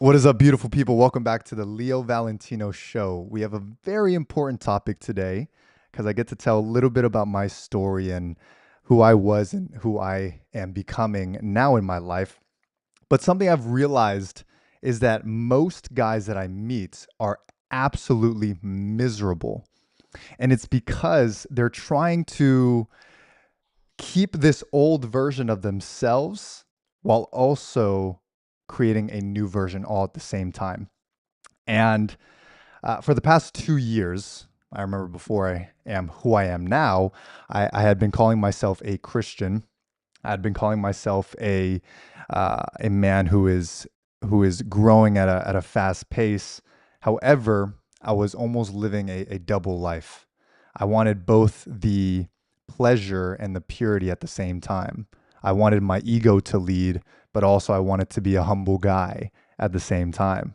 What is up, beautiful people? Welcome back to the Leo Valentino Show. We have a very important topic today because I get to tell a little bit about my story and who I was and who I am becoming now in my life. But something I've realized is that most guys that I meet are absolutely miserable. And it's because they're trying to keep this old version of themselves while also creating a new version all at the same time. And for the past 2 years, I remember before I am who I am now, I had been calling myself a Christian. I had been calling myself a man who is growing at a fast pace. However, I was almost living a double life. I wanted both the pleasure and the purity at the same time. I wanted my ego to lead, but also I wanted to be a humble guy at the same time.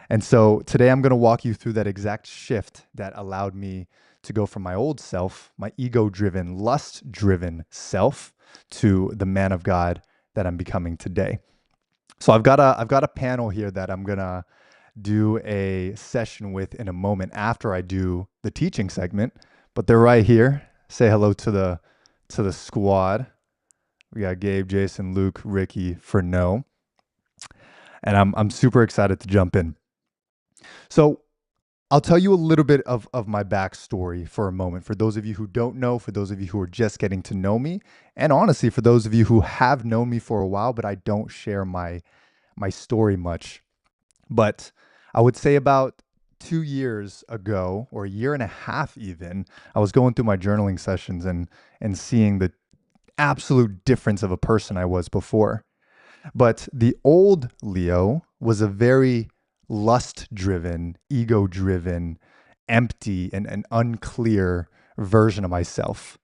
And so today I'm going to walk you through that exact shift that allowed me to go from my old self, my ego driven, lust driven self, to the man of God that I'm becoming today. So I've got a panel here that I'm going to do a session with in a moment after I do the teaching segment, but they're right here. Say hello to the squad. We got Gabe, Jason, Luke, Ricky, Furno, and I'm super excited to jump in. So I'll tell you a little bit of my backstory for a moment. For those of you who don't know, for those of you who are just getting to know me, and honestly, for those of you who have known me for a while, but I don't share my story much. But I would say about 2 years ago, or a year and a half even, I was going through my journaling sessions and seeing the absolute difference of a person I was before. But the old Leo was a very lust driven, ego driven, empty, and unclear version of myself.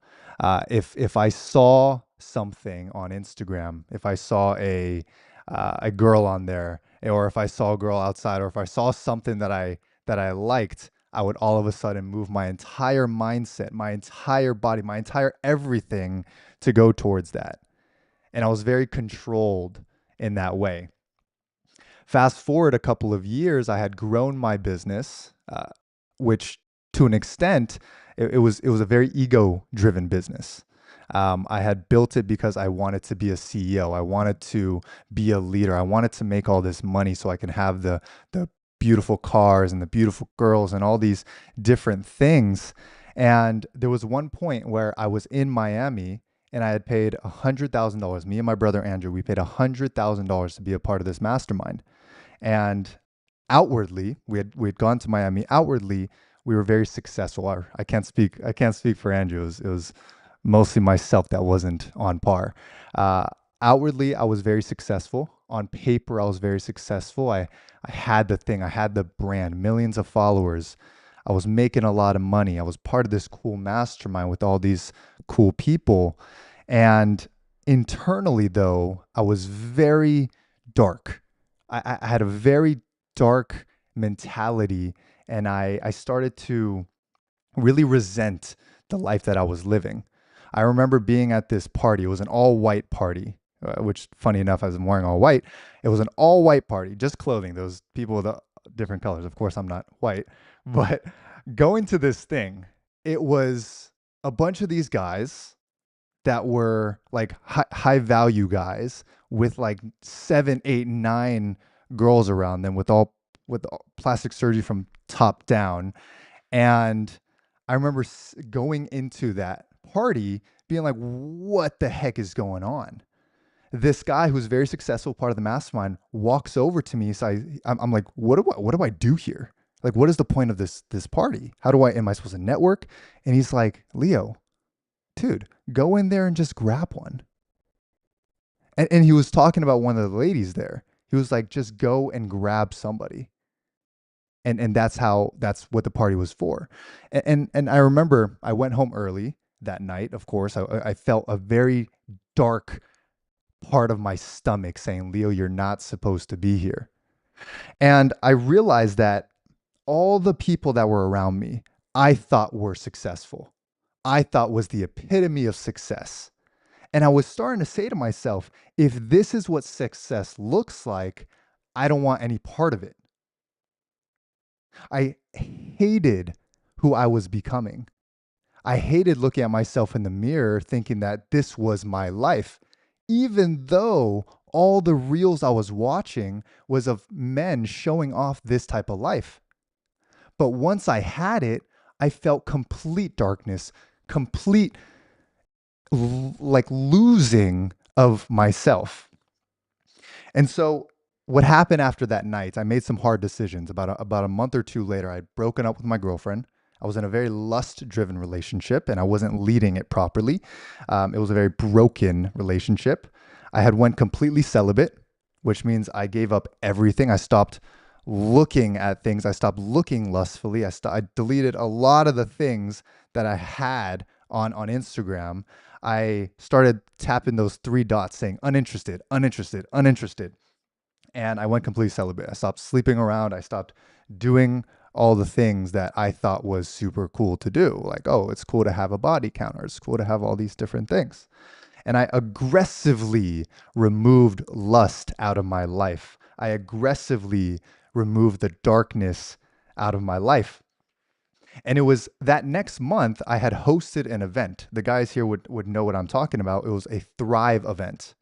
If I saw something on Instagram, if I saw a girl on there, or if I saw a girl outside, or if I saw something that I liked, I would all of a sudden move my entire mindset, my entire body, my entire everything to go towards that. And I was very controlled in that way. Fast forward a couple of years, I had grown my business, which to an extent, it was a very ego driven business. I had built it because I wanted to be a CEO. I wanted to be a leader. I wanted to make all this money so I can have the beautiful cars and the beautiful girls and all these different things. And there was one point where I was in Miami and I had paid $100,000. Me and my brother Andrew, we paid $100,000 to be a part of this mastermind. And outwardly, we had gone to Miami. Outwardly, we were very successful. I can't speak for Andrew. It was mostly myself that wasn't on par. Uh, Outwardly, I was very successful. On paper, I was very successful. I had the thing. I had the brand, millions of followers. I was making a lot of money. I was part of this cool mastermind with all these cool people. And internally, though, I was very dark. I had a very dark mentality, and I started to really resent the life that I was living. I remember being at this party. It was an all white party, which, funny enough, as I'm wearing all white, it was an all white party, just clothing. Those people with different colors. Of course, I'm not white, but going to this thing, it was a bunch of these guys that were like high value guys with like seven, eight, nine girls around them with all plastic surgery from top down. And I remember going into that party being like, what the heck is going on? This guy who's very successful, part of the mastermind, walks over to me. So I'm like, what do I do here? Like, what is the point of this party? How do I am I supposed to network? And he's like, Leo, dude, go in there and just grab one. And he was talking about one of the ladies there. He was like, just go and grab somebody. And that's what the party was for. And I remember I went home early that night. Of course, I felt a very dark part of my stomach saying, Leo, you're not supposed to be here. And I realized that all the people that were around me, I thought were successful. I thought was the epitome of success. And I was starting to say to myself, if this is what success looks like, I don't want any part of it. I hated who I was becoming. I hated looking at myself in the mirror thinking that this was my life, even though all the reels I was watching was of men showing off this type of life. But once I had it, I felt complete darkness, complete like losing of myself. And so what happened after that night, I made some hard decisions. About a month or two later, I'd broken up with my girlfriend. I was in a very lust driven relationship and I wasn't leading it properly. It was a very broken relationship. I had went completely celibate, which means I gave up everything. I stopped looking at things. I stopped looking lustfully. I deleted a lot of the things that I had on Instagram. I started tapping those three dots saying uninterested, uninterested, uninterested. And I went completely celibate. I stopped sleeping around. I stopped doing all the things that I thought was super cool to do. Like, oh, it's cool to have a body counter. It's cool to have all these different things. And I aggressively removed lust out of my life. I aggressively removed the darkness out of my life. And it was that next month I had hosted an event. The guys here would know what I'm talking about. It was a Thrive event.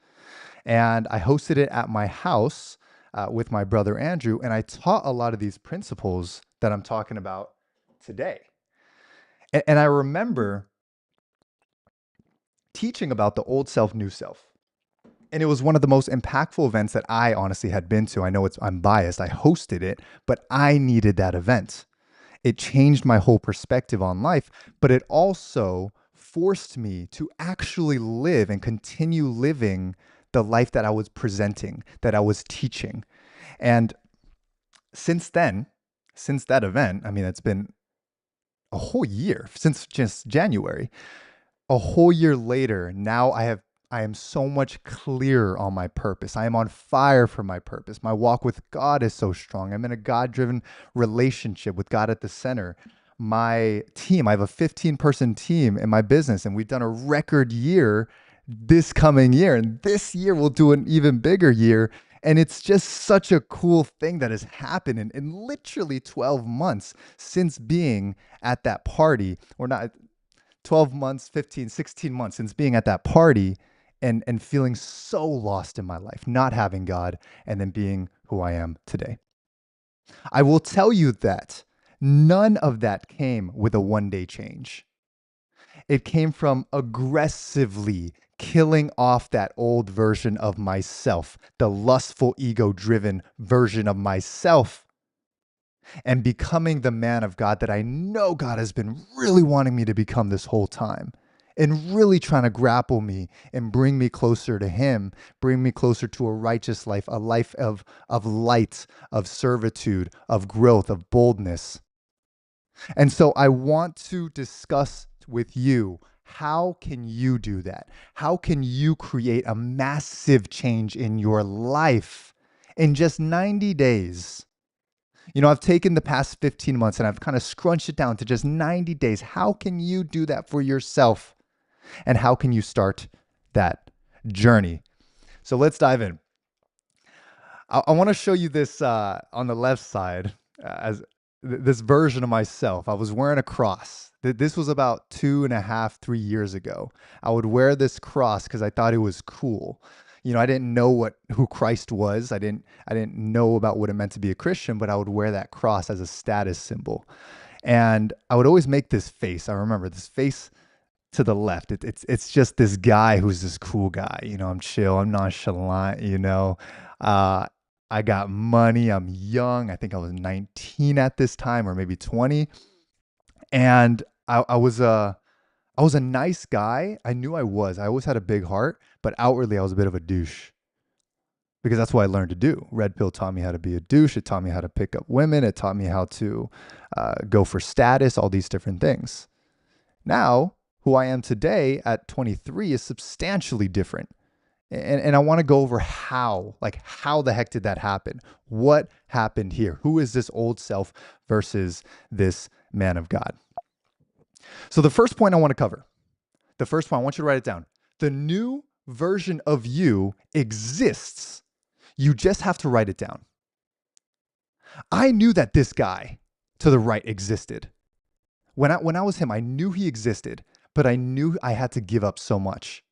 And I hosted it at my house with my brother Andrew. And I taught a lot of these principles that I'm talking about today. And I remember teaching about the old self, new self. And it was one of the most impactful events that I honestly had been to. I know I'm biased. I hosted it, but I needed that event. It changed my whole perspective on life, but it also forced me to actually live and continue living the life that I was presenting, that I was teaching. And since then, since that event, I mean, it's been a whole year, since just January, a whole year later, now I am so much clearer on my purpose. I am on fire for my purpose. My walk with God is so strong. I'm in a God-driven relationship with God at the center. My team, I have a 15-person team in my business, and we've done a record year this coming year. And this year we'll do an even bigger year. And it's just such a cool thing that has happened in literally 12 months since being at that party, or not 12 months, 15, 16 months since being at that party and feeling so lost in my life, not having God, and then being who I am today. I will tell you that none of that came with a 1 day change. It came from aggressively killing off that old version of myself, the lustful, ego driven version of myself, and becoming the man of God that I know God has been really wanting me to become this whole time, and really trying to grapple me and bring me closer to Him, bring me closer to a righteous life, a life of light, of servitude, of growth, of boldness. And so I want to discuss with you, how can you do that? How can you create a massive change in your life in just 90 days? You know, I've taken the past 15 months and I've kind of scrunched it down to just 90 days. How can you do that for yourself? And how can you start that journey? So let's dive in. I want to show you this on the left side as this version of myself. I was wearing a cross. This was about 2.5, 3 years ago. I would wear this cross because I thought it was cool. You know, I didn't know who Christ was. I didn't know about what it meant to be a Christian, but I would wear that cross as a status symbol. And I would always make this face. I remember this face to the left. It's just this guy who's this cool guy. You know, I'm chill. I'm nonchalant. You know, uh, I got money. I'm young. I think I was 19 at this time, or maybe 20. And I was a nice guy. I knew I was. I always had a big heart, but outwardly I was a bit of a douche because that's what I learned to do. Red Pill taught me how to be a douche. It taught me how to pick up women. It taught me how to go for status, all these different things. Now, who I am today at 23 is substantially different. And I want to go over how the heck did that happen? What happened here? Who is this old self versus this man of God? So the first point I want to cover, the first point, I want you to write it down. The new version of you exists. You just have to write it down. I knew that this guy to the right existed. When I was him, I knew he existed, but I knew I had to give up so much.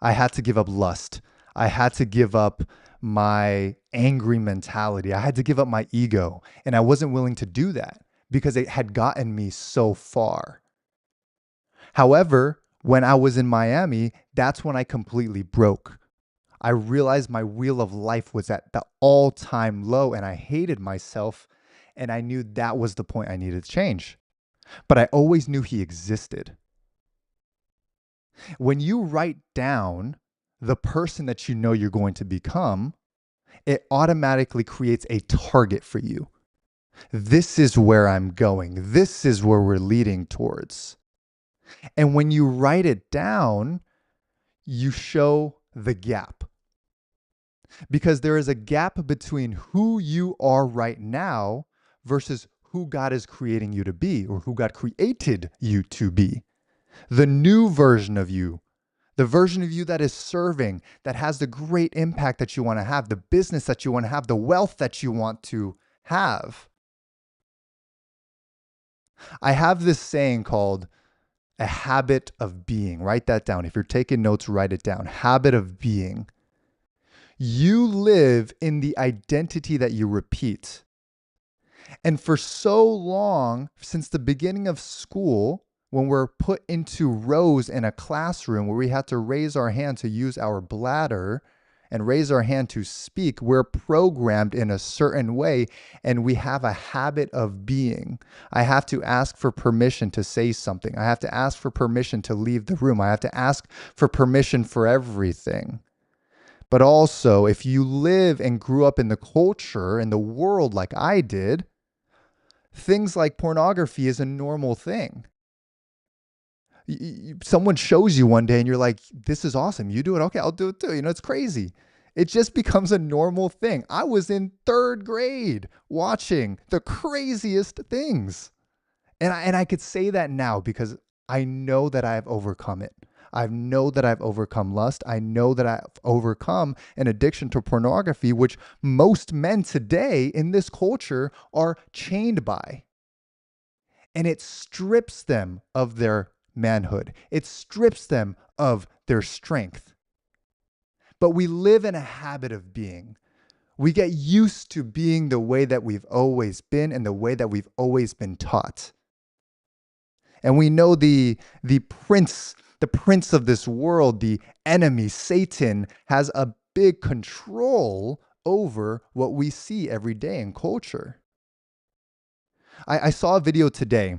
I had to give up lust. I had to give up my angry mentality. I had to give up my ego. And I wasn't willing to do that because it had gotten me so far. However, when I was in Miami, that's when I completely broke. I realized my wheel of life was at the all time low and I hated myself. And I knew that was the point I needed to change. But I always knew he existed. When you write down the person that you know you're going to become, it automatically creates a target for you. This is where I'm going. This is where we're leading towards. And when you write it down, you show the gap because there is a gap between who you are right now versus who God is creating you to be or who God created you to be. The new version of you, the version of you that is serving, that has the great impact that you want to have, the business that you want to have, the wealth that you want to have. I have this saying called a habit of being. Write that down. If you're taking notes, write it down. Habit of being. You live in the identity that you repeat. And for so long, since the beginning of school, when we're put into rows in a classroom where we have to raise our hand to use our bladder and raise our hand to speak, we're programmed in a certain way and we have a habit of being. I have to ask for permission to say something. I have to ask for permission to leave the room. I have to ask for permission for everything. But also, if you live and grew up in the culture, in the world like I did, things like pornography is a normal thing. Someone shows you one day and you're like, this is awesome. You do it. Okay, I'll do it too. It's crazy. It just becomes a normal thing. I was in third grade watching the craziest things. And I could say that now because I know that I've overcome it. I know that I've overcome lust. I know that I've overcome an addiction to pornography, which most men today in this culture are chained by. And it strips them of their manhood. It strips them of their strength. But we live in a habit of being. We get used to being the way that we've always been and the way that we've always been taught. And we know the prince of this world, the enemy, Satan, has a big control over what we see every day in culture. I saw a video today.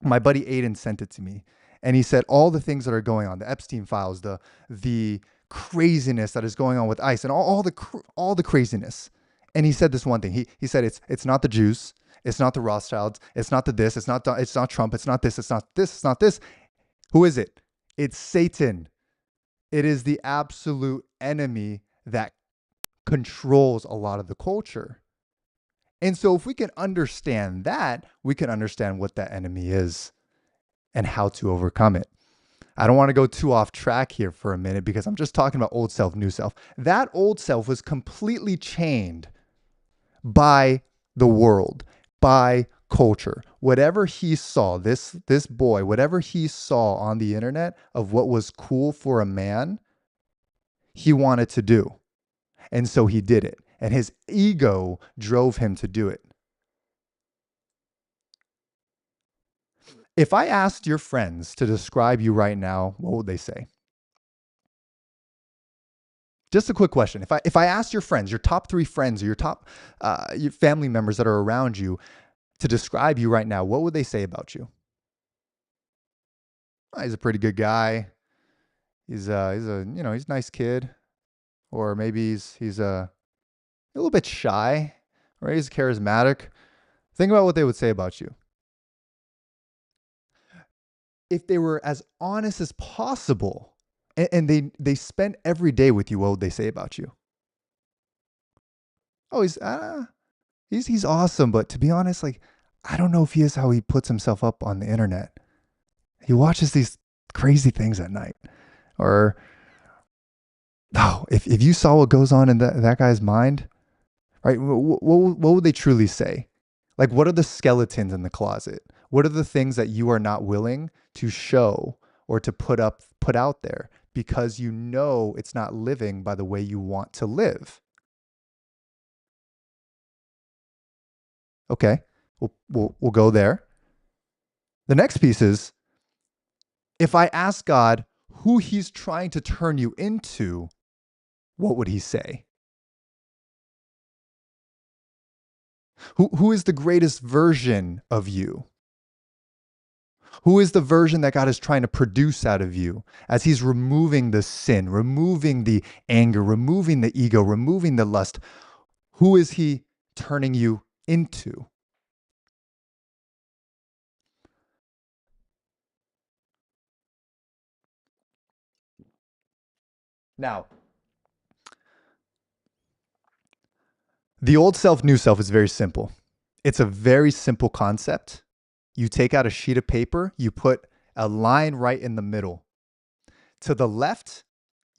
My buddy Aiden sent it to me, and he said all the things that are going on, the Epstein files, the craziness that is going on with ICE, and all the craziness. And he said this one thing. He said it's not the Jews, it's not the Rothschilds, it's not the this, it's not Trump, it's not this, it's not this, it's not this. Who is it? It's Satan. It is the absolute enemy that controls a lot of the culture. And so if we can understand that, we can understand what that enemy is and how to overcome it. I don't want to go too off track here for a minute because I'm just talking about old self, new self. That old self was completely chained by the world, by culture. Whatever he saw, this boy, whatever he saw on the internet of what was cool for a man, he wanted to do. And so he did it. And his ego drove him to do it. If I asked your friends to describe you right now, what would they say? Just a quick question. If I asked your friends, your top 3 friends or your top your family members that are around you to describe you right now, what would they say about you? Oh, he's a pretty good guy. He's a nice kid, or maybe he's a little bit shy, or he's charismatic. Think about what they would say about you. If they were as honest as possible and they spent every day with you, what would they say about you? Oh, he's awesome, but to be honest, like I don't know if he is how he puts himself up on the internet. He watches these crazy things at night. Or oh, if you saw what goes on in that guy's mind, right? What would they truly say? Like, what are the skeletons in the closet? What are the things that you are not willing to show or to put out there because you know it's not living by the way you want to live? Okay, we'll go there. The next piece is, if I ask God who he's trying to turn you into, what would he say? Who is the greatest version of you? Who is the version that God is trying to produce out of you as he's removing the sin, removing the anger, removing the ego, removing the lust? Who is he turning you into? Now, the old self, new self is very simple. It's a very simple concept. You take out a sheet of paper, you put a line right in the middle. To the left,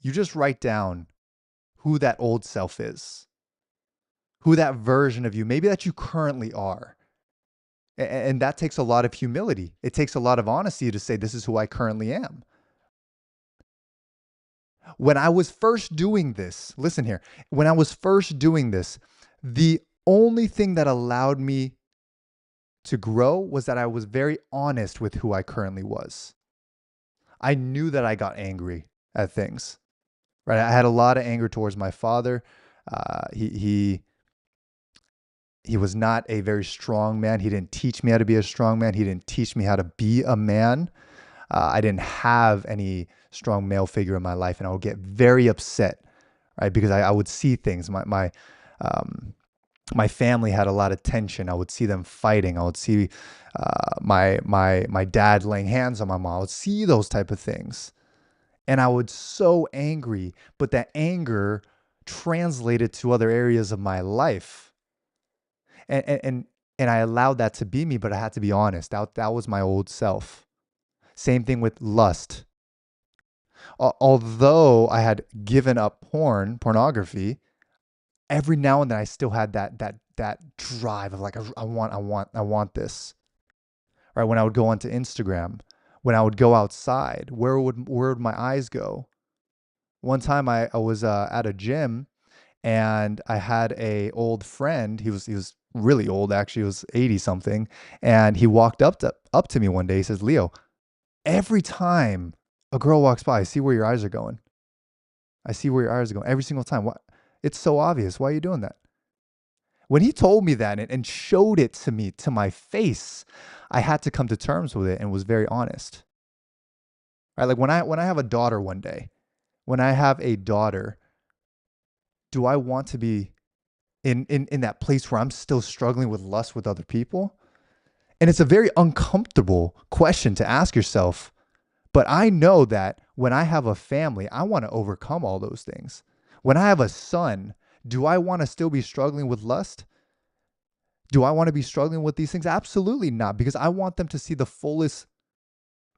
you just write down who that old self is, who that version of you, maybe that you currently are. And that takes a lot of humility. It takes a lot of honesty to say, this is who I currently am. When I was first doing this, listen here, when I was first doing this, the only thing that allowed me to grow was that I was very honest with who I currently was. I knew that I got angry at things, right? I had a lot of anger towards my father. He was not a very strong man. He didn't teach me how to be a strong man. He didn't teach me how to be a man. I didn't have any strong male figure in my life, and I would get very upset, right? Because I would see things. Um, my family had a lot of tension. I would see them fighting. I would see my dad laying hands on my mom. I would see those type of things, and I would so angry. But that anger translated to other areas of my life, and I allowed that to be me. But I had to be honest. That was my old self. Same thing with lust. Although I had given up pornography, every now and then I still had that drive of like, I want this. Right? When I would go onto Instagram, when I would go outside, where would my eyes go? One time I was at a gym, and I had a old friend. He was really old, actually. He was 80 something, and he walked up to me one day. He says, "Leo, every time a girl walks by, I see where your eyes are going. I see where your eyes are going every single time. What? It's so obvious. Why are you doing that?" When he told me that and showed it to me to my face, I had to come to terms with it and was very honest. Right? Like when I have a daughter one day, when I have a daughter, do I want to be in that place where I'm still struggling with lust with other people? And it's a very uncomfortable question to ask yourself. But I know that when I have a family, I want to overcome all those things. When I have a son, do I want to still be struggling with lust? Do I want to be struggling with these things? Absolutely not, because I want them to see the fullest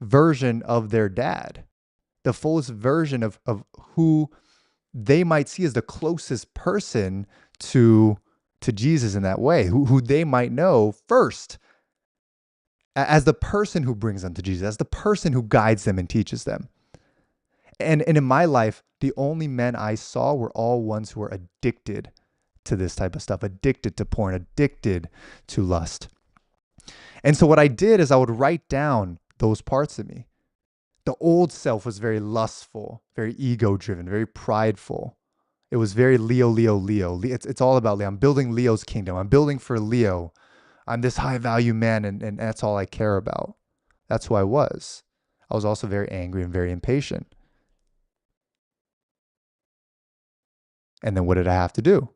version of their dad, the fullest version of who they might see as the closest person to Jesus in that way, who they might know first as the person who brings them to Jesus, as the person who guides them and teaches them. And in my life, the only men I saw were all ones who were addicted to this type of stuff, addicted to porn, addicted to lust. And so what I did is I would write down those parts of me. The old self was very lustful, very ego driven, very prideful. It was very Leo, Leo, Leo. It's all about Leo. I'm building Leo's kingdom. I'm building for Leo. I'm this high value man, and that's all I care about. That's who I was. I was also very angry and very impatient. And then what did I have to do?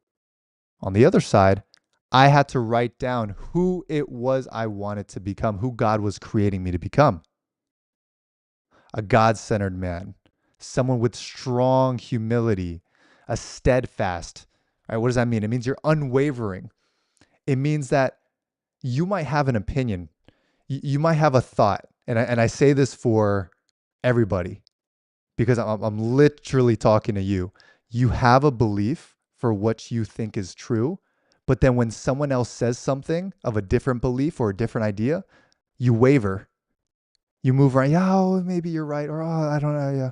On the other side, I had to write down who it was I wanted to become, who God was creating me to become. A God centered man, someone with strong humility, a steadfast. All right, what does that mean? It means you're unwavering. It means that you might have an opinion, you might have a thought. And I say this for everybody because I'm literally talking to you. You have a belief for what you think is true, But then when someone else says something of a different belief or a different idea, you waver. You move around. Yeah, oh, maybe you're right. Or, oh, I don't know. Yeah.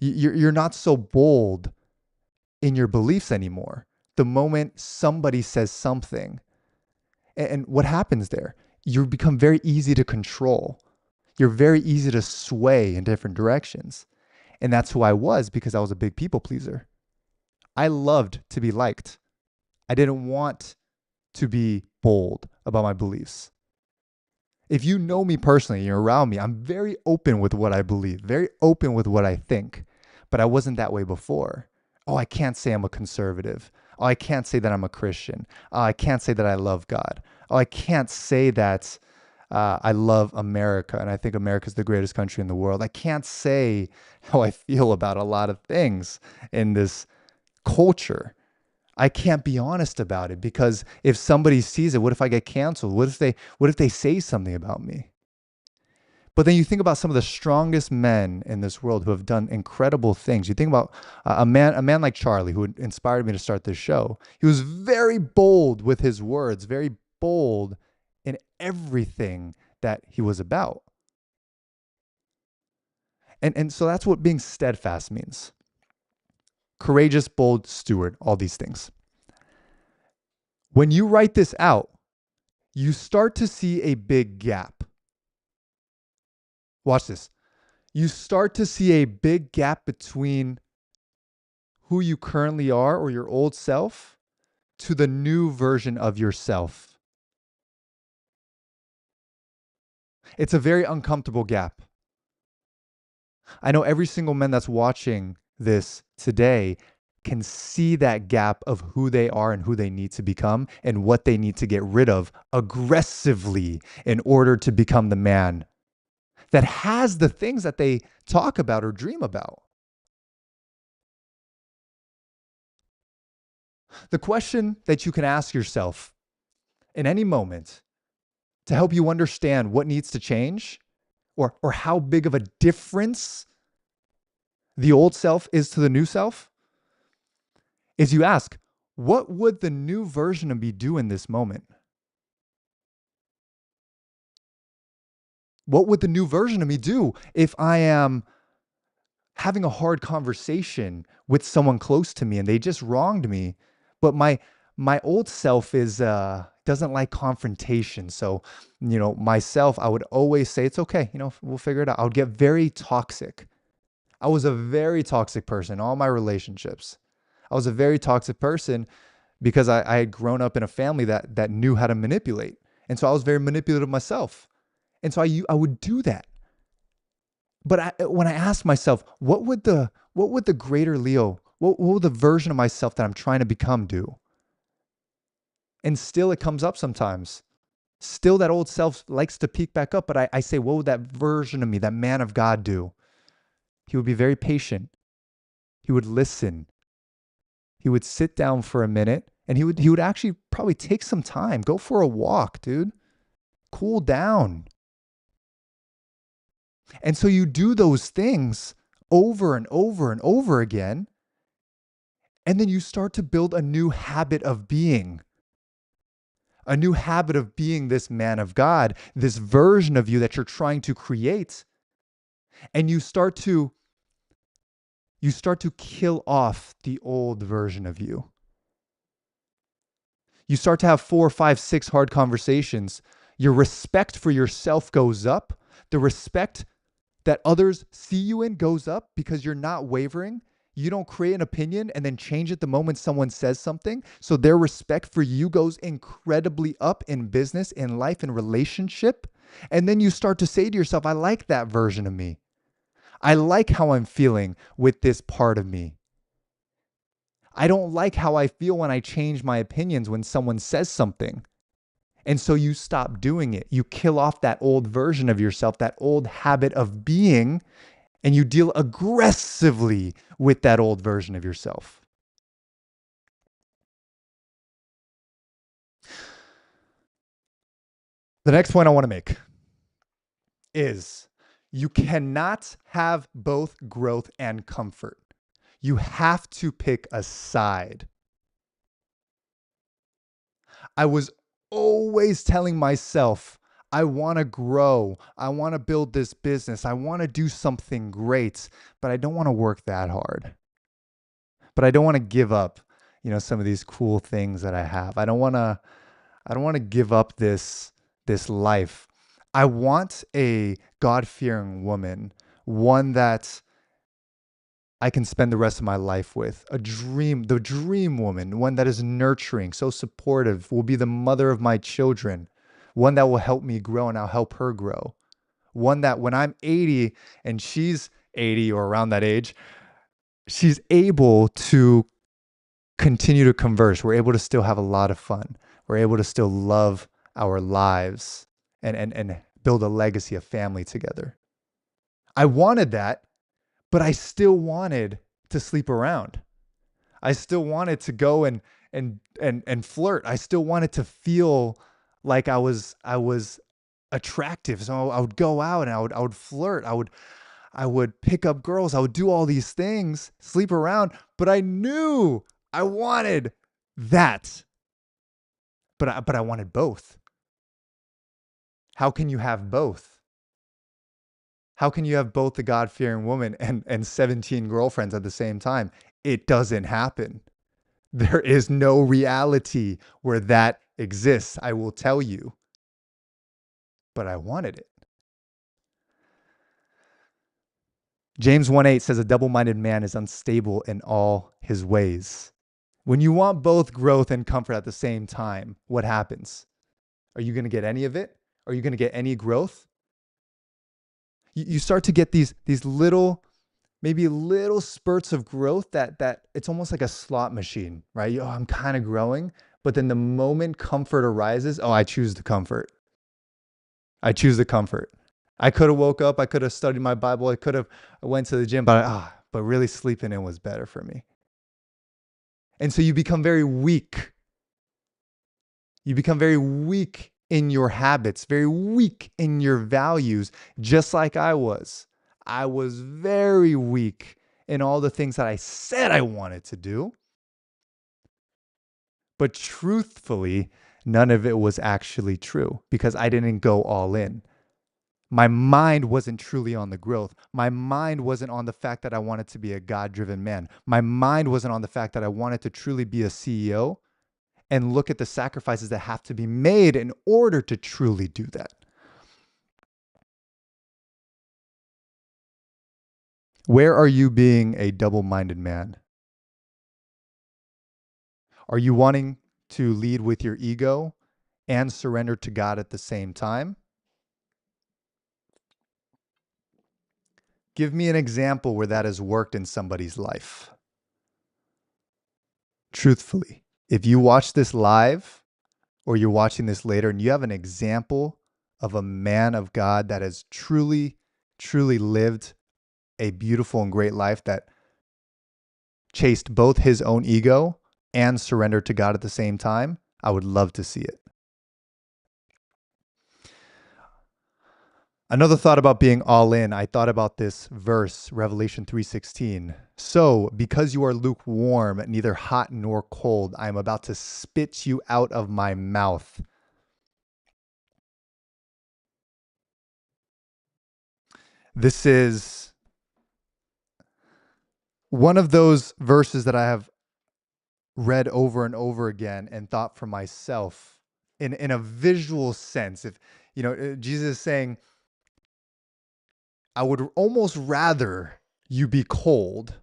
You're not so bold in your beliefs anymore. The moment somebody says something, and what happens there? You become very easy to control. You're very easy to sway in different directions. And that's who I was because I was a big people pleaser. I loved to be liked. I didn't want to be bold about my beliefs. If you know me personally, you're around me, I'm very open with what I believe, very open with what I think. But I wasn't that way before. Oh, I can't say I'm a conservative. Oh, I can't say that I'm a Christian. Oh, I can't say that I love God. Oh, I can't say that I love America and I think America is the greatest country in the world. I can't say how I feel about a lot of things in this culture. I can't be honest about it because if somebody sees it, what if I get canceled? What if they say something about me? But then you think about some of the strongest men in this world who have done incredible things. You think about a man like Charlie, who inspired me to start this show. He was very bold with his words, very bold in everything that he was about. And so that's what being steadfast means. Courageous, bold steward, all these things. When you write this out, you start to see a big gap. Watch this. You start to see a big gap between who you currently are or your old self to the new version of yourself. It's a very uncomfortable gap. I know every single man that's watching this today can see that gap of who they are and who they need to become and what they need to get rid of aggressively in order to become the man that has the things that they talk about or dream about. The question that you can ask yourself in any moment to help you understand what needs to change or how big of a difference the old self is to the new self is you ask, what would the new version of me do in this moment? What would the new version of me do if I am having a hard conversation with someone close to me and they just wronged me, but my old self is doesn't like confrontation. So, myself, I would always say it's okay, we'll figure it out. I would get very toxic. I was a very toxic person in all my relationships. I was a very toxic person because I had grown up in a family that knew how to manipulate. And so I was very manipulative myself. And so I would do that. But when I ask myself, what would the greater Leo, what would the version of myself that I'm trying to become do? And still it comes up sometimes. Still that old self likes to peek back up, but I say, what would that version of me, that man of God do? He would be very patient. He would listen. He would sit down for a minute and he would actually probably take some time, go for a walk, dude. Cool down. And so you do those things over and over and over again. And then you start to build a new habit of being, a new habit of being this man of God, this version of you that you're trying to create. And you start to kill off the old version of you. You start to have 4, 5, 6 hard conversations. Your respect for yourself goes up. The respect that others see you in goes up because you're not wavering. You don't create an opinion and then change it the moment someone says something. So their respect for you goes incredibly up in business, in life, in relationship. And then you start to say to yourself, I like that version of me. I like how I'm feeling with this part of me. I don't like how I feel when I change my opinions when someone says something. And so you stop doing it. You kill off that old version of yourself, that old habit of being, and you deal aggressively with that old version of yourself. The next point I want to make is you cannot have both growth and comfort. You have to pick a side. I was always telling myself, I want to grow. I want to build this business. I want to do something great, but I don't want to work that hard. But I don't want to give up, some of these cool things that I have. I don't want to give up this life. I want a God-fearing woman, one that I can spend the rest of my life with. The dream woman, one that is nurturing, so supportive, will be the mother of my children, one that will help me grow and I'll help her grow. One that when I'm 80 and she's 80 or around that age, she's able to continue to converse. We're able to still have a lot of fun. We're able to still love our lives and build a legacy of family together. I wanted that, but I still wanted to sleep around. I still wanted to go and flirt. I still wanted to feel like I was attractive. So I would go out and I would flirt. I would pick up girls. I would do all these things, sleep around, but I knew I wanted that. But I wanted both. How can you have both? How can you have both the God-fearing woman and 17 girlfriends at the same time? It doesn't happen. There is no reality where that exists, I will tell you. But I wanted it. James 1:8 says a double-minded man is unstable in all his ways. When you want both growth and comfort at the same time, what happens? Are you going to get any of it? Are you going to get any growth? You start to get these little, maybe little spurts of growth that it's almost like a slot machine, right? Oh, I'm kind of growing, but then the moment comfort arises, oh, I choose the comfort. I choose the comfort. I could have woke up, I could have studied my Bible, I could have went to the gym, but really sleeping in was better for me. And so you become very weak. You become very weak in your habits, very weak in your values, just like I was. I was very weak in all the things that I said I wanted to do. But truthfully, none of it was actually true because I didn't go all in. My mind wasn't truly on the growth. My mind wasn't on the fact that I wanted to be a God driven man. My mind wasn't on the fact that I wanted to truly be a CEO and look at the sacrifices that have to be made in order to truly do that. Where are you being a double minded man? Are you wanting to lead with your ego and surrender to God at the same time? Give me an example where that has worked in somebody's life. Truthfully, if you watch this live or you're watching this later and you have an example of a man of God that has truly, truly lived a beautiful and great life that chased both his own ego and surrendered to God at the same time, I would love to see it. Another thought about being all in, I thought about this verse, Revelation 3:16. So, because you are lukewarm, neither hot nor cold, I am about to spit you out of my mouth. This is one of those verses that I have read over and over again and thought for myself in a visual sense. If Jesus is saying, I would almost rather you be cold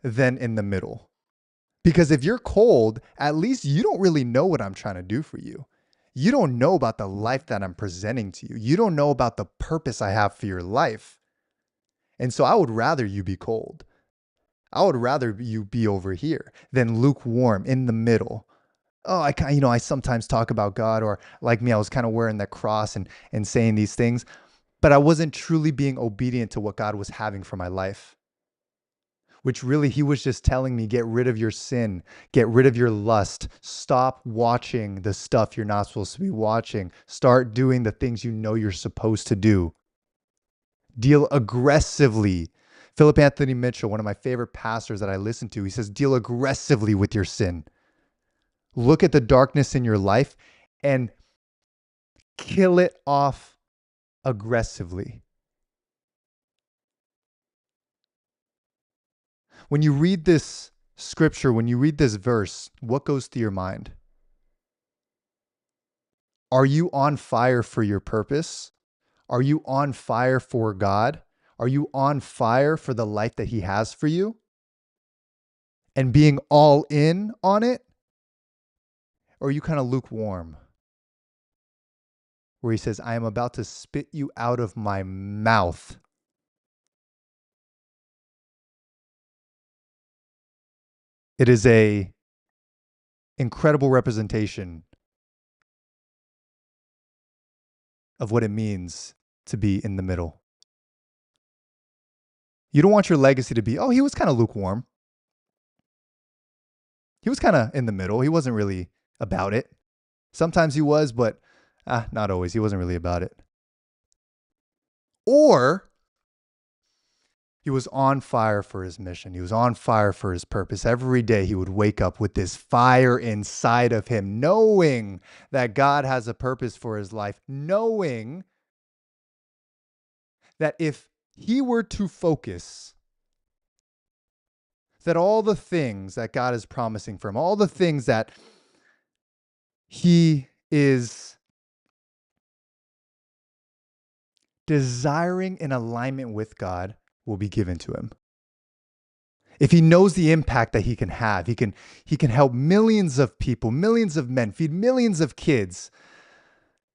than in the middle. Because if you're cold, at least you don't really know what I'm trying to do for you. You don't know about the life that I'm presenting to you. You don't know about the purpose I have for your life. And so I would rather you be cold. I would rather you be over here than lukewarm in the middle. Oh, I sometimes talk about God, or like me, I was kind of wearing that cross and saying these things, but I wasn't truly being obedient to what God was having for my life. Which really, he was just telling me, get rid of your sin, get rid of your lust, stop watching the stuff you're not supposed to be watching, start doing the things you know you're supposed to do. Deal aggressively. Philip Anthony Mitchell, one of my favorite pastors that I listen to, he says, deal aggressively with your sin. Look at the darkness in your life and kill it off aggressively. When you read this scripture, when you read this verse, what goes through your mind? Are you on fire for your purpose? Are you on fire for God? Are you on fire for the life that He has for you and being all in on it? Or are you kind of lukewarm, where He says, I am about to spit you out of my mouth? It is a incredible representation of what it means to be in the middle. You don't want your legacy to be, oh, he was kind of lukewarm. He was kind of in the middle. He wasn't really about it. Sometimes he was, but not always. He wasn't really about it. Or he was on fire for his mission. He was on fire for his purpose. Every day he would wake up with this fire inside of him, knowing that God has a purpose for his life, knowing that if he were to focus, that all the things that God is promising for him, all the things that he is desiring in alignment with God will be given to him. If he knows the impact that he can have, he can help millions of people, millions of men, feed millions of kids,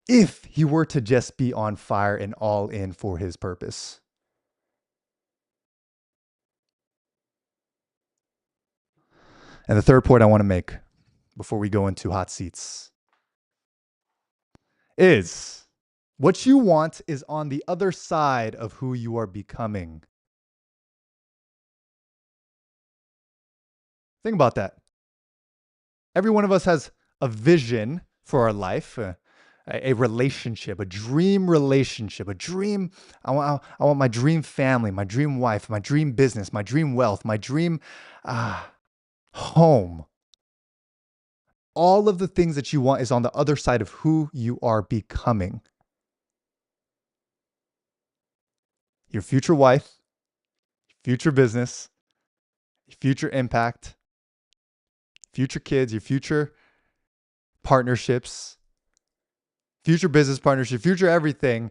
if he were to just be on fire and all in for his purpose. And the third point I want to make before we go into hot seats is what you want is on the other side of who you are becoming. Think about that. Every one of us has a vision for our life, a relationship, a dream relationship, a dream. I want my dream family, my dream wife, my dream business, my dream wealth, my dream home. All of the things that you want is on the other side of who you are becoming. Your future wife, future business, future impact, future kids, your future partnerships, future business partnership, future everything.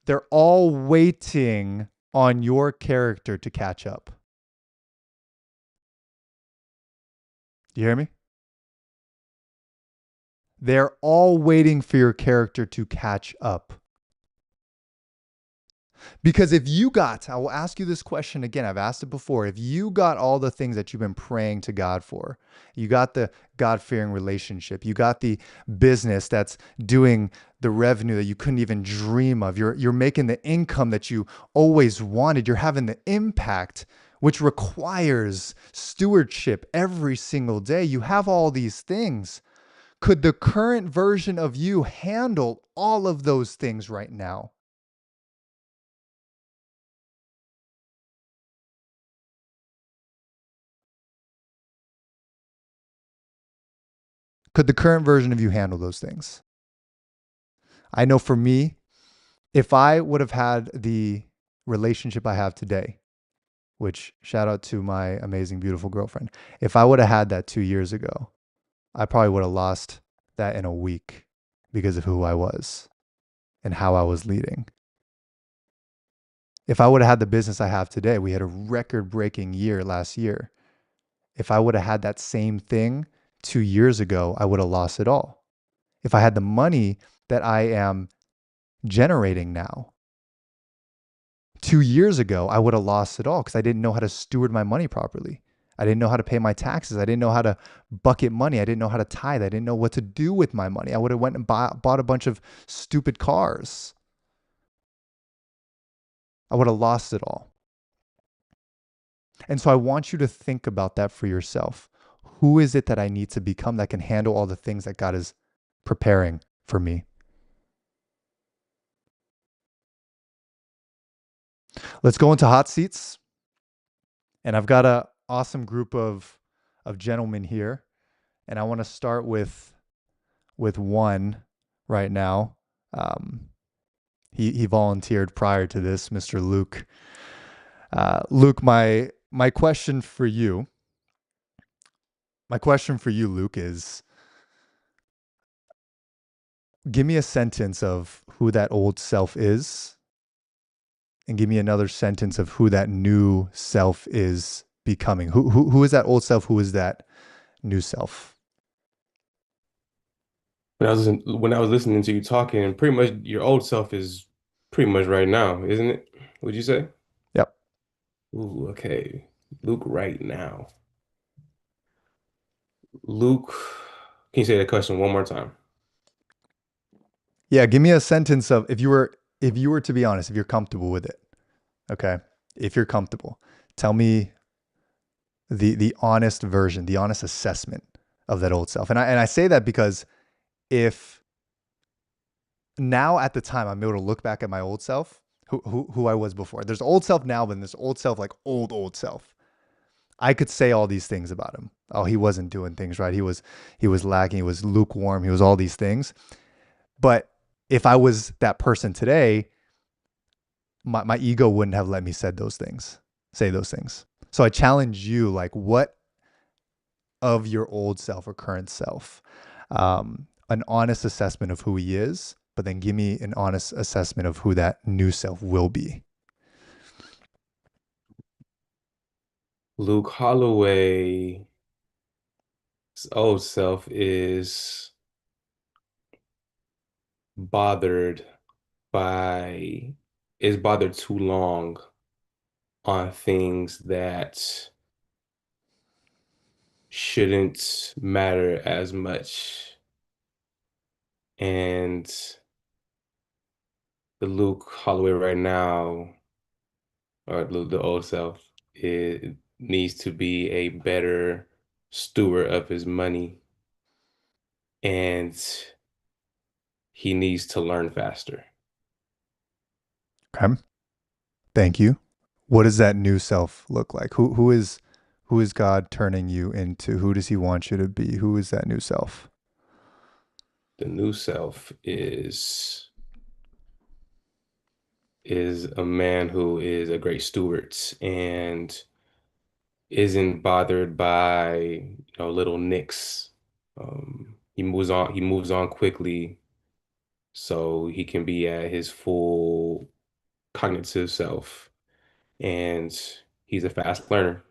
They're all waiting on your character to catch up. Do you hear me? They're all waiting for your character to catch up. Because if you got, I will ask you this question again. I've asked it before. If you got all the things that you've been praying to God for, you got the God-fearing relationship, you got the business that's doing the revenue that you couldn't even dream of, you're making the income that you always wanted, you're having the impact, which requires stewardship every single day. You have all these things. Could the current version of you handle all of those things right now? Could the current version of you handle those things? I know for me, if I would have had the relationship I have today, which shout out to my amazing, beautiful girlfriend, if I would have had that 2 years ago, I probably would have lost that in a week because of who I was and how I was leading. If I would have had the business I have today, we had a record breaking year last year. If I would have had that same thing 2 years ago, I would have lost it all. If I had the money that I am generating now, 2 years ago, I would have lost it all because I didn't know how to steward my money properly. I didn't know how to pay my taxes. I didn't know how to bucket money. I didn't know how to tithe. I didn't know what to do with my money. I would have went and bought a bunch of stupid cars. I would have lost it all. And so I want you to think about that for yourself. Who is it that I need to become that can handle all the things that God is preparing for me? Let's go into hot seats. And I've got an awesome group of gentlemen here. and I want to start with one right now. Um, he volunteered prior to this, Mr. Luke. Luke, my question for you, Luke, is give me a sentence of who that old self is, and give me another sentence of who that new self is becoming. Who is that old self? Who is that new self? When I was listening to you talking, pretty much your old self is pretty much right now, isn't it? Would you say? Yep. Ooh, okay. Luke right now. Luke, can you say that question one more time? Yeah, give me a sentence of if you were to be honest, if you're comfortable with it. Okay. If you're comfortable, tell me the honest version, the honest assessment of that old self. And I say that because if now at the time I'm able to look back at my old self, who I was before. There's old self now, but there's old self like old self. I could say all these things about him. Oh, he wasn't doing things right. He was lacking. He was lukewarm. He was all these things. But if I was that person today, my ego wouldn't have let me say those things. So I challenge you, like, what of your old self or current self, an honest assessment of who he is, but then give me an honest assessment of who that new self will be. Luke Holloway's old self bothered by is bothered too long on things that shouldn't matter as much. And the Luke Holloway right now, or the old self, it needs to be a better steward of his money, and he needs to learn faster. Okay. Thank you. What does that new self look like? Who is God turning you into? Who does he want you to be? Who is that new self? The new self is a man who is a great steward and isn't bothered by, little nicks. He moves on quickly so he can be at his full cognitive self. And he's a fast learner.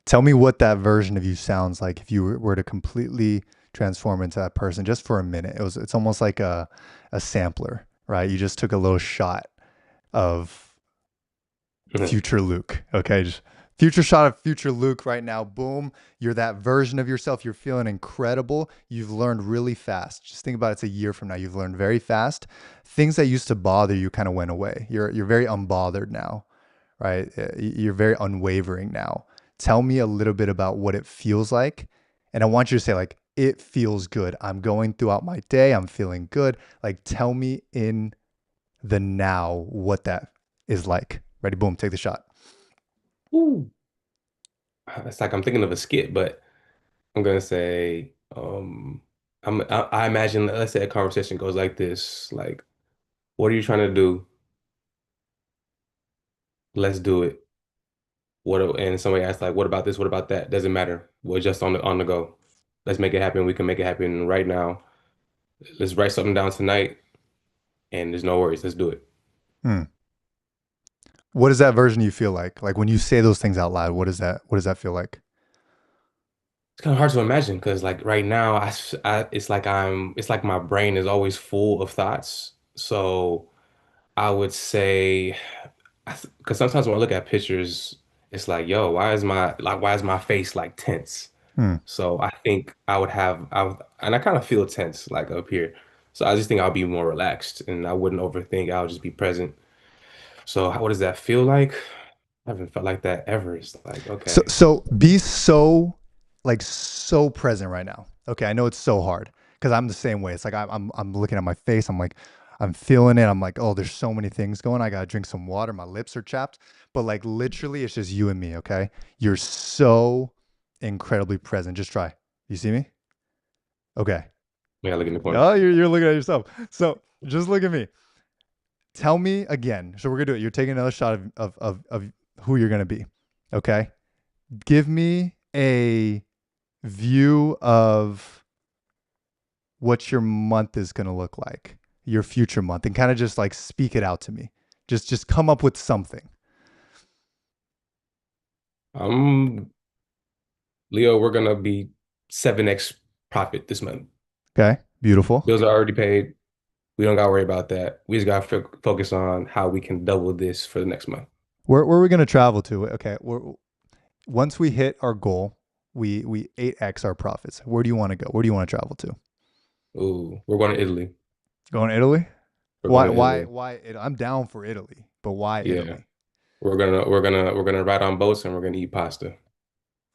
Tell me what that version of you sounds like if you were to completely transform into that person just for a minute. It's almost like a sampler, right? You just took a little shot of future Luke. Okay, just future shot of future Luke right now. Boom, you're that version of yourself. You're feeling incredible. You've learned really fast. Just think about it, it's a year from now. You've learned very fast. Things that used to bother you kind of went away. You're very unbothered now, right? You're very unwavering now. Tell me a little bit about what it feels like. And I want you to say, like, it feels good. I'm going throughout my day. I'm feeling good. Like, tell me in the now what that is like. Ready? Boom, take the shot. Ooh. It's like I'm thinking of a skit, but I'm gonna say, I imagine, let's say a conversation goes like this, like, what are you trying to do? Let's do it. And somebody asks like, what about this? What about that? Doesn't matter. We're just on the go. Let's make it happen. We can make it happen right now. Let's write something down tonight, and there's no worries. Let's do it. Hmm. What does that version of you feel like? Like when you say those things out loud, what does that feel like? It's kind of hard to imagine because like right now, it's like my brain is always full of thoughts. So I would say, because sometimes when I look at pictures, it's like, yo, why is my face like tense? Hmm. So I think and I kind of feel tense like up here. So I just think I'll be more relaxed and I wouldn't overthink. I'll just be present. So what does that feel like? I haven't felt like that ever. It's like, So okay. so be so like so present right now. Okay, I know it's so hard because I'm the same way. It's like I'm looking at my face. I'm like I'm feeling it. I'm like, oh, there's so many things going. I gotta drink some water. My lips are chapped. But like literally, it's just you and me. Okay, you're so incredibly present. Just try. You see me? Okay. Yeah, look in the corner. Oh, you're looking at yourself. So just look at me. Tell me again. So we're gonna do it. You're taking another shot of who you're gonna be. Okay. Give me a view of what your month is gonna look like, your future month, and kind of just like speak it out to me. Just come up with something. I'm Leo, we're gonna be 7x profit this month. Okay. Beautiful. Bills are already paid. We don't gotta worry about that. We just gotta focus on how we can double this for the next month. Where are we gonna travel to? Okay. Once we hit our goal, we 8x our profits. Where do you want to go? Where do you want to travel to? Ooh, we're going to Italy. Going to Italy? We're going to Italy. I'm down for Italy, but why Yeah. Italy? We're gonna ride on boats and we're gonna eat pasta.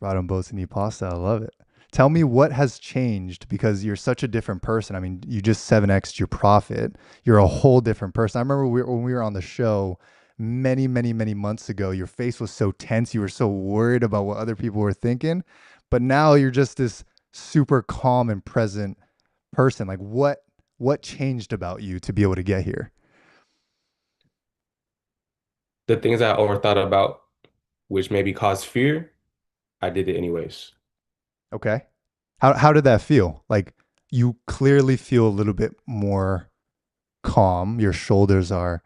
Brought on boats and eat pasta. I love it. Tell me what has changed because you're such a different person. I mean, you just 7x your profit. You're a whole different person. I remember when we were on the show many months ago, your face was so tense. You were so worried about what other people were thinking. But now you're just this super calm and present person. Like what changed about you to be able to get here? The things I overthought about, which maybe caused fear, I did it anyways. Okay. How did that feel? Like you clearly feel a little bit more calm. Your shoulders are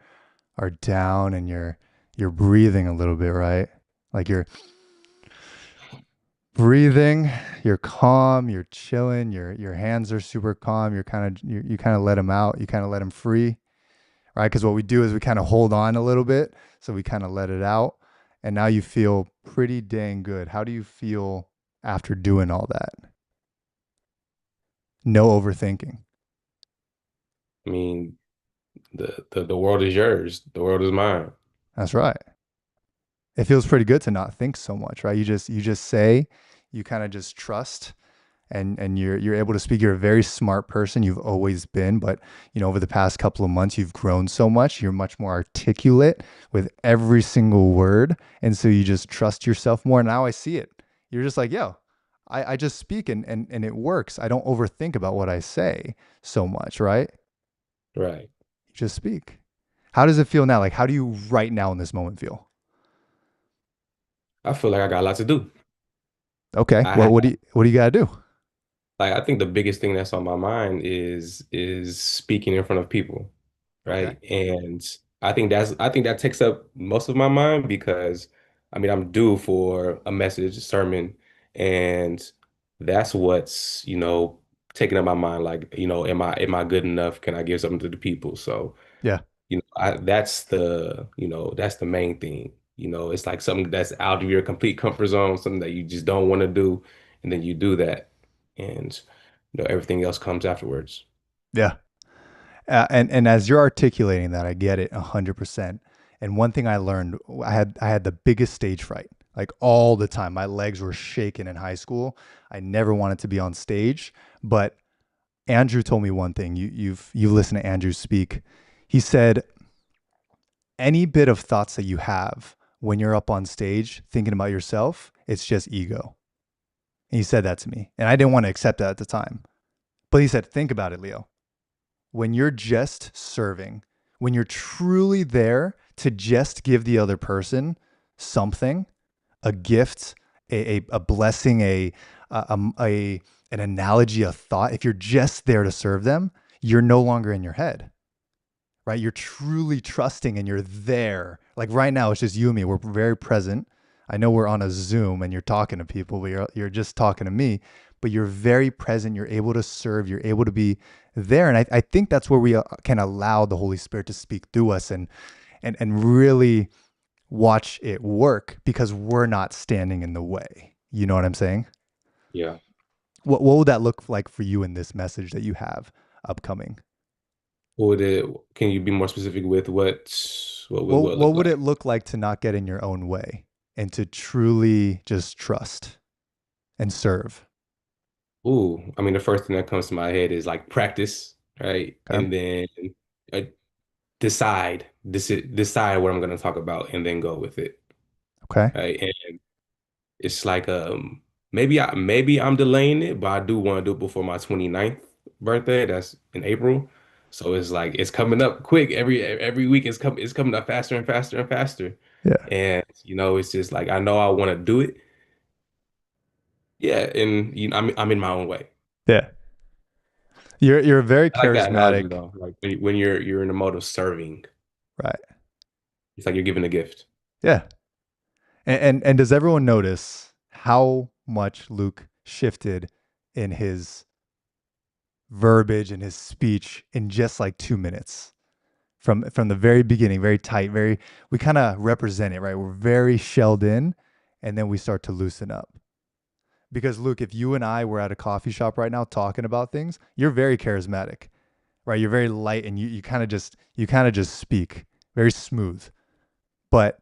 down and you're breathing a little bit, right? Like you're breathing, you're calm, you're chilling, your hands are super calm. You kind of let them out, you kind of let them free, right? Because what we do is we kind of hold on a little bit, so we kind of let it out, and now you feel pretty dang good. How do you feel after doing all that? No overthinking. I mean, the world is yours. The world is mine. That's right. It feels pretty good to not think so much, right? You just say, you kind of just trust, and you're able to speak. You're a very smart person. You've always been, but over the past couple of months, you've grown so much. You're much more articulate with every single word, and so you just trust yourself more. Now I see it. You're just like, yo, I just speak and it works. I don't overthink about what I say so much, right? Right. You just speak. How does it feel now? Like, how do you right now in this moment feel? I feel like I got a lot to do. Okay, I well, have, what do you got to do? like I think the biggest thing that's on my mind is speaking in front of people, Okay. right? And I think that takes up most of my mind because I mean I'm due for a message, a sermon, and that's what's, taking up my mind. Like, am I good enough? Can I give something to the people? So, Yeah. that's the main thing. It's like something that's out of your complete comfort zone, something that you just don't want to do, and then you do that, and everything else comes afterwards. Yeah. And as you're articulating that, I get it 100%. And one thing I learned, I had the biggest stage fright, like all the time. My legs were shaking in high school. I never wanted to be on stage. But Andrew told me one thing. You've listened to Andrew speak. He said any bit of thoughts that you have when you're up on stage thinking about yourself, it's just ego. And he said that to me, and I didn't want to accept that at the time. But he said, think about it, Leo. When you're just serving, when you're truly there to just give the other person something, a gift, a blessing, a an analogy, a thought, if you're just there to serve them, you're no longer in your head, right? You're truly trusting and you're there. Like right now, it's just you and me. We're very present. I know we're on a Zoom and you're talking to people, but you're just talking to me, but you're very present. You're able to serve. You're able to be there. And I think that's where we can allow the Holy Spirit to speak through us and really watch it work because we're not standing in the way. You know what I'm saying? Yeah. What would that look like for you in this message that you have upcoming? What would it, can you be more specific with what would What what look what would it like? look like to not get in your own way and to truly just trust and serve? Ooh, I mean, the first thing that comes to my head is like practice, right? Okay. And then uh, decide what I'm going to talk about and then go with it, Okay. right? And it's like maybe I'm delaying it, but I do want to do it before my 29th birthday. That's in April. So it's like it's coming up quick. Every week it's coming up faster and faster and faster. Yeah. And it's just like I know I want to do it. Yeah, and I'm in my own way. Yeah. You're very I like that analogy charismatic. though. Like when you're in the mode of serving, Right. it's like you're giving a gift. Yeah. And does everyone notice how much Luke shifted in his verbiage and his speech in just like 2 minutes? From the very beginning, very tight, very we kind of represent it, right? We're very shelled in, and then we start to loosen up. Because Luke, if you and I were at a coffee shop right now talking about things, you're very charismatic, right? You're very light and you kind of just speak very smooth. But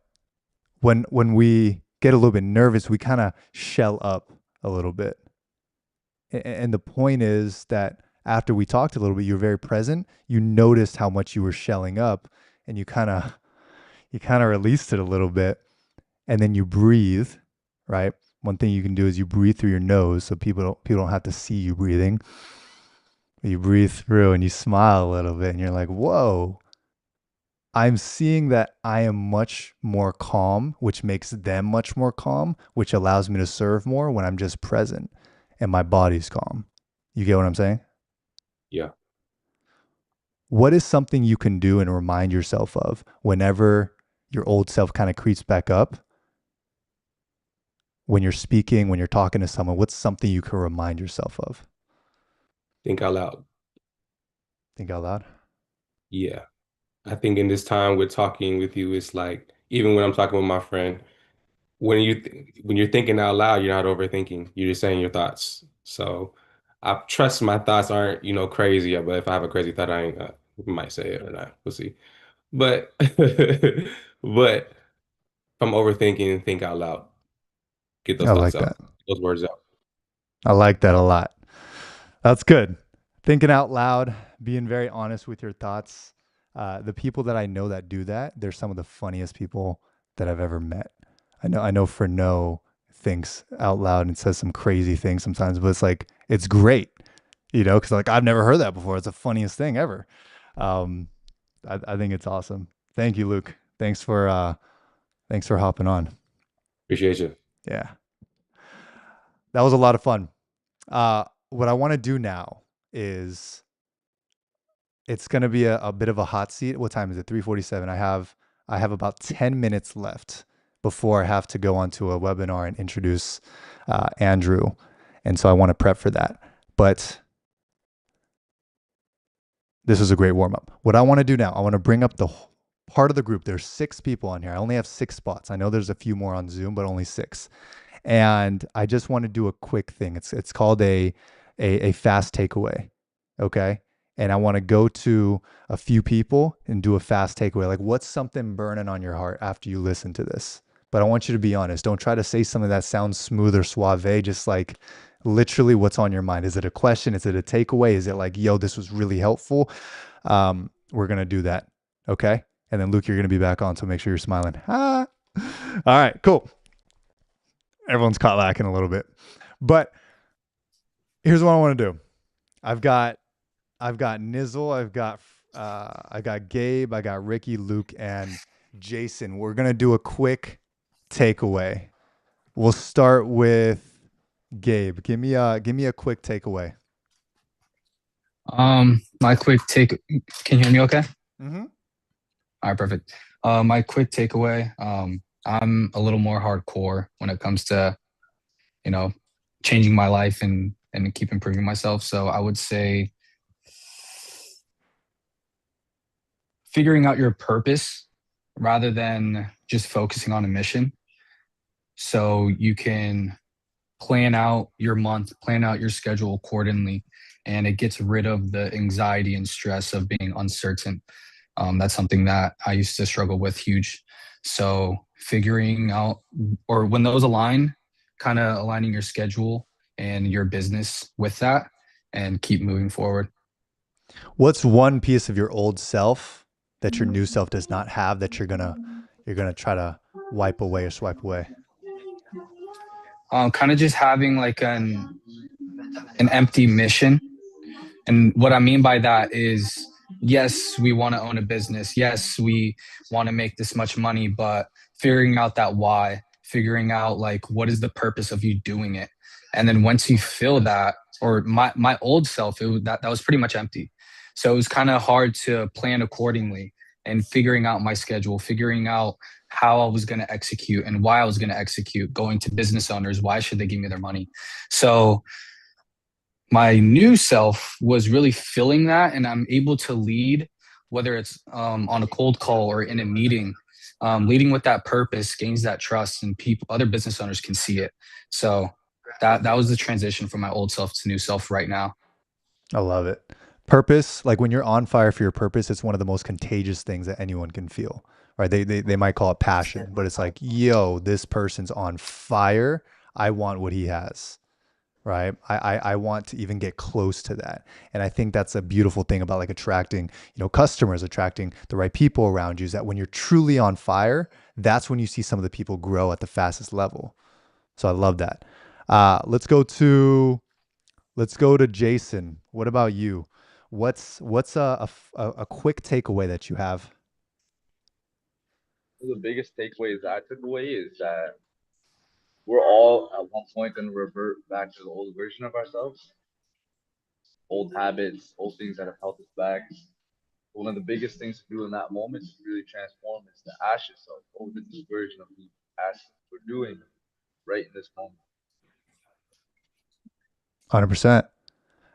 when we get a little bit nervous, we kind of shell up a little bit. And the point is that after we talked a little bit, you were very present. You noticed how much you were shelling up, and you kind of released it a little bit, and then you breathe. Right. One thing you can do is you breathe through your nose, so people don't have to see you breathing. You breathe through and you smile a little bit, and you're like, "Whoa." I'm seeing that I am much more calm, which makes them much more calm, which allows me to serve more when I'm just present and my body's calm. You get what I'm saying? Yeah. What is something you can do and remind yourself of whenever your old self kind of creeps back up when you're speaking, when you're talking to someone? What's something you can remind yourself of? Think out loud. Think out loud. Yeah. I think in this time we're talking with you, it's like even when I'm talking with my friend, when you're thinking out loud, you're not overthinking. You're just saying your thoughts. So I trust my thoughts aren't, crazy. But if I have a crazy thought, I ain't might say it or not. We'll see. But but if I'm overthinking, think out loud. Get those I thoughts like out. that. Those words out. I like that a lot. That's good. Thinking out loud, being very honest with your thoughts. The people that I know that do that, they're some of the funniest people that I've ever met. I know Fernot thinks out loud and says some crazy things sometimes, but it's like it's great, because like I've never heard that before. It's the funniest thing ever. Um, I think it's awesome. Thank you, Luke. Thanks for hopping on. Appreciate you. Yeah, that was a lot of fun. What I want to do now is it's gonna be a bit of a hot seat. What time is it? 3:47. I have about 10 minutes left before I have to go onto a webinar and introduce Andrew, and so I want to prep for that. But this is a great warm up. What I want to do now, I want to bring up the part of the group. There's 6 people on here. I only have 6 spots. I know there's a few more on Zoom, but only 6. And I just want to do a quick thing. It's called a fast takeaway. Okay. And I want to go to a few people and do a fast takeaway. Like, what's something burning on your heart after you listen to this? But I want you to be honest. Don't try to say something that sounds smooth or suave. Just like literally what's on your mind. Is it a question? Is it a takeaway? Is it like, yo, this was really helpful? We're going to do that. Okay. And then Luke, you're going to be back on. So make sure you're smiling. Ah. All right, cool. Everyone's caught lacking a little bit. But here's what I want to do. I've got Nizzle, I got Gabe, I got Ricky, Luke, and Jason. We're gonna do a quick takeaway. We'll start with Gabe. Give me a quick takeaway. My quick take. Can you hear me? Okay. Mm-hmm. All right, perfect. My quick takeaway. I'm a little more hardcore when it comes to you know changing my life and keep improving myself. So I would say figuring out your purpose rather than just focusing on a mission. So you can plan out your month, plan out your schedule accordingly, and it gets rid of the anxiety and stress of being uncertain. That's something that I used to struggle with huge. So figuring out, or when those align, kind of aligning your schedule and your business with that, and keep moving forward. What's one piece of your old self that your new self does not have that you're gonna try to wipe away or swipe away? kind of just having like an empty mission. And what I mean by that is, yes, we want to own a business. Yes, we want to make this much money, but figuring out that why, figuring out like what is the purpose of you doing it. And then once you feel that, or my old self, that was pretty much empty. So it was kind of hard to plan accordingly and figuring out my schedule, figuring out how I was going to execute and why I was going to execute, going to business owners, why should they give me their money? So my new self was really feeling that, and I'm able to lead, whether it's on a cold call or in a meeting. Leading with that purpose gains that trust, and people, other business owners can see it. So that was the transition from my old self to new self right now. I love it. Purpose, like when you're on fire for your purpose, it's one of the most contagious things that anyone can feel, right? They might call it passion, but it's like, yo, this person's on fire. I want what he has, right? I want to even get close to that. And I think that's a beautiful thing about like attracting, customers, attracting the right people around you is that when you're truly on fire, that's when you see some of the people grow at the fastest level. So I love that. Let's go to Jason. What about you? What's a quick takeaway that you have? The biggest takeaways that I took away is that we're all at one point going to revert back to the old version of ourselves, old habits, old things that have held us back. One of the biggest things to do in that moment to really transform is to ask yourself, what would this version of me ask for doing right in this moment? 100%.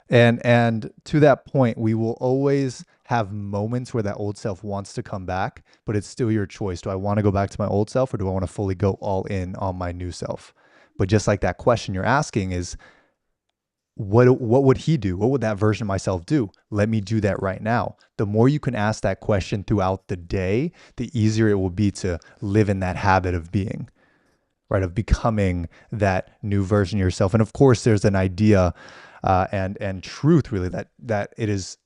And to that point, we will always have moments where that old self wants to come back, but it's still your choice. Do I want to go back to my old self or do I want to fully go all in on my new self? But just like that question you're asking is what would he do? What would that version of myself do? Let me do that right now. The more you can ask that question throughout the day, the easier it will be to live in that habit of being, right? Of becoming that new version of yourself. And of course, there's an idea and truth really that it is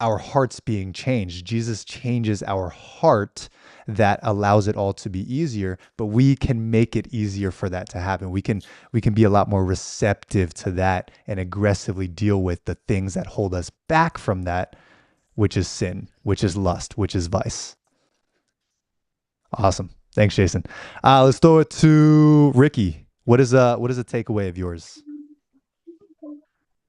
our hearts being changed. Jesus changes our heart that allows it all to be easier, but we can make it easier for that to happen. We can be a lot more receptive to that and aggressively deal with the things that hold us back from that, which is sin, which is lust, which is vice. Awesome. Thanks, Jason. Let's throw it to Ricky. What is a takeaway of yours?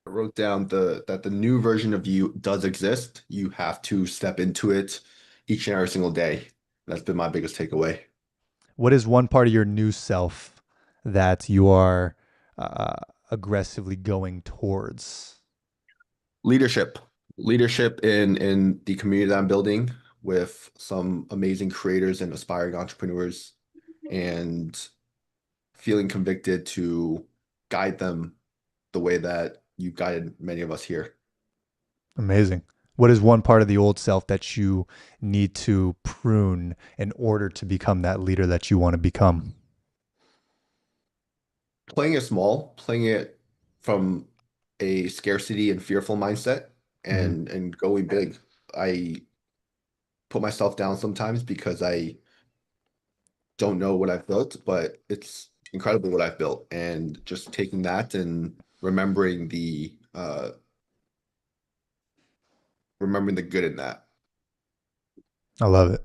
I wrote down that the new version of you does exist. You have to step into it each and every single day. That's been my biggest takeaway. What is one part of your new self that you are uh, aggressively going towards? Leadership. Leadership in the community that I'm building with some amazing creators and aspiring entrepreneurs and feeling convicted to guide them the way that you guided many of us here. Amazing. What is one part of the old self that you need to prune in order to become that leader that you want to become? Playing it small, playing it from a scarcity and fearful mindset Mhm. and going big. I put myself down sometimes because I don't know what I've built, but it's incredible what I've built. And just taking that and remembering the good in that. I love it.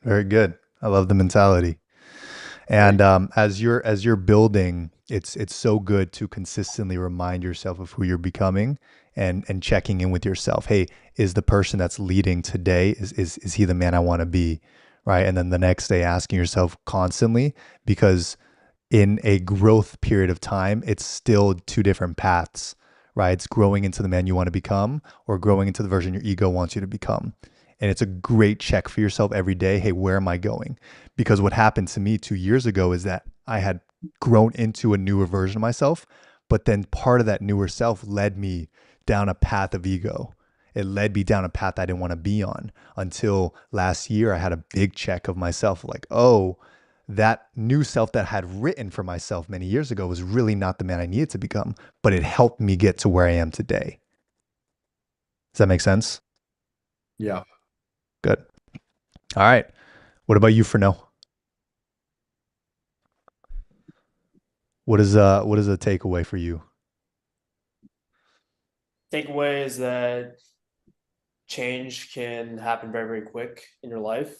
Very good. I love the mentality. And Thank as you're building, it's so good to consistently remind yourself of who you're becoming and checking in with yourself. Hey, is the person that's leading today is he the man I want to be, right? And then the next day asking yourself constantly because in a growth period of time, it's still two different paths, right? It's growing into the man you want to become or growing into the version your ego wants you to become. And it's a great check for yourself every day. Hey, where am I going? Because what happened to me 2 years ago is that I had grown into a newer version of myself, but then part of that newer self led me down a path of ego. It led me down a path I didn't want to be on until last year. I had a big check of myself like, oh, that new self that I had written for myself many years ago was really not the man I needed to become, but it helped me get to where I am today. Does that make sense? Yeah. Good. All right. What about you for no? What is a takeaway for you? Takeaway is that change can happen very, very quick in your life.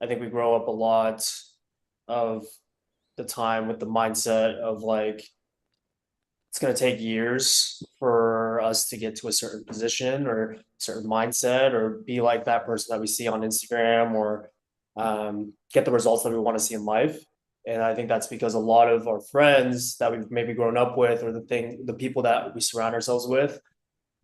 I think we grow up a lot of the time with the mindset of like it's going to take years for us to get to a certain position or certain mindset or be like that person that we see on Instagram or get the results that we want to see in life. And I think that's because a lot of our friends that we've maybe grown up with or the people that we surround ourselves with,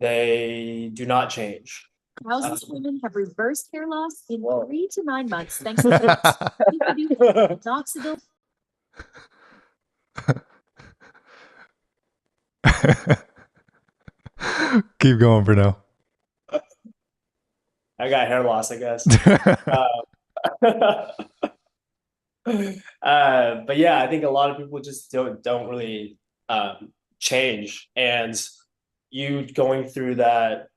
they do not change. Thousands of women have reversed hair loss in 3 to 9 months thanks to minoxidil. Keep going, Bruno. I got hair loss, I guess. But yeah, I think a lot of people just don't really change, and you going through that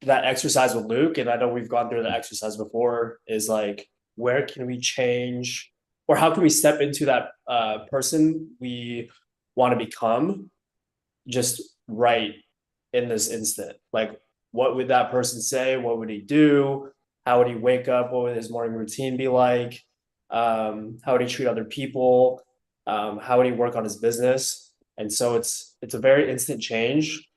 exercise with Luke, and I know we've gone through that exercise before, is like, where can we change, or how can we step into that person we want to become just right in this instant? Like, what would that person say? What would he do? How would he wake up? What would his morning routine be like? How would he treat other people? How would he work on his business? And so it's a very instant change.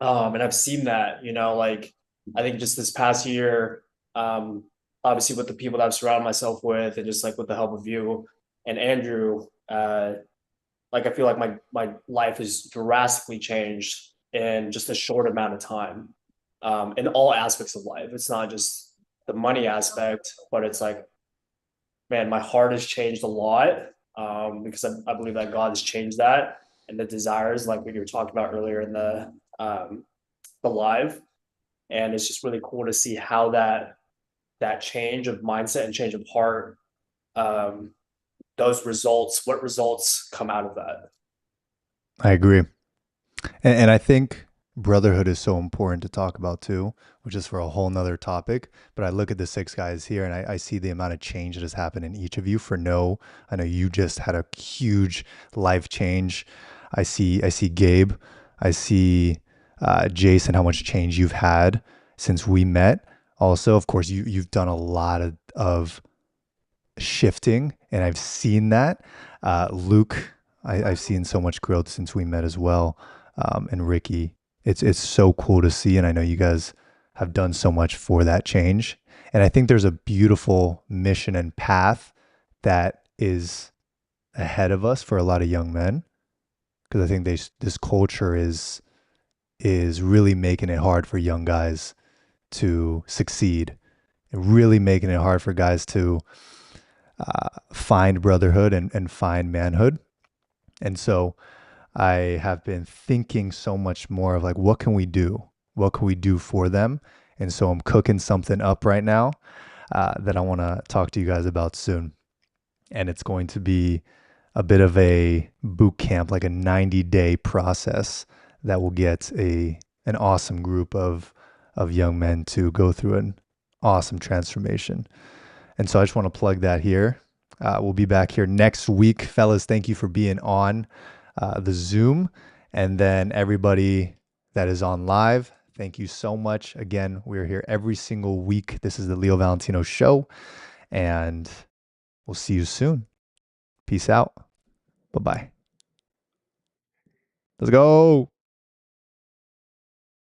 And I've seen that, like I think just this past year, obviously with the people that I've surrounded myself with, and just like with the help of you and Andrew, like I feel like my life has drastically changed in just a short amount of time, in all aspects of life. It's not just the money aspect, but it's like, man, my heart has changed a lot, because I believe that God has changed that, and the desires, like what you were talking about earlier in the live, and it's just really cool to see how that change of mindset and change of heart, what results come out of that. I agree. And I think brotherhood is so important to talk about too, which is for a whole nother topic. But I look at the 6 guys here and I see the amount of change that has happened in each of you. I know you just had a huge life change. I see Gabe. I see Jason, how much change you've had since we met. Also, of course, you've done a lot of shifting, and I've seen that. Luke, I've seen so much growth since we met as well. And Ricky, it's so cool to see, and I know you guys have done so much for that change. And I think there's a beautiful mission and path that is ahead of us for a lot of young men, because I think this culture is really making it hard for young guys to succeed, and really making it hard for guys to find brotherhood and find manhood. And so I have been thinking so much more of like, what can we do? What can we do for them? And so I'm cooking something up right now that I want to talk to you guys about soon. And it's going to be a bit of a boot camp, like a 90-day process that will get an awesome group of young men to go through an awesome transformation. And so I just want to plug that here. We'll be back here next week. Fellas, thank you for being on the Zoom. And then everybody that is on live, thank you so much. Again, we're here every single week. This is the Leo Valentino Show, and we'll see you soon. Peace out. Bye-bye. Let's go.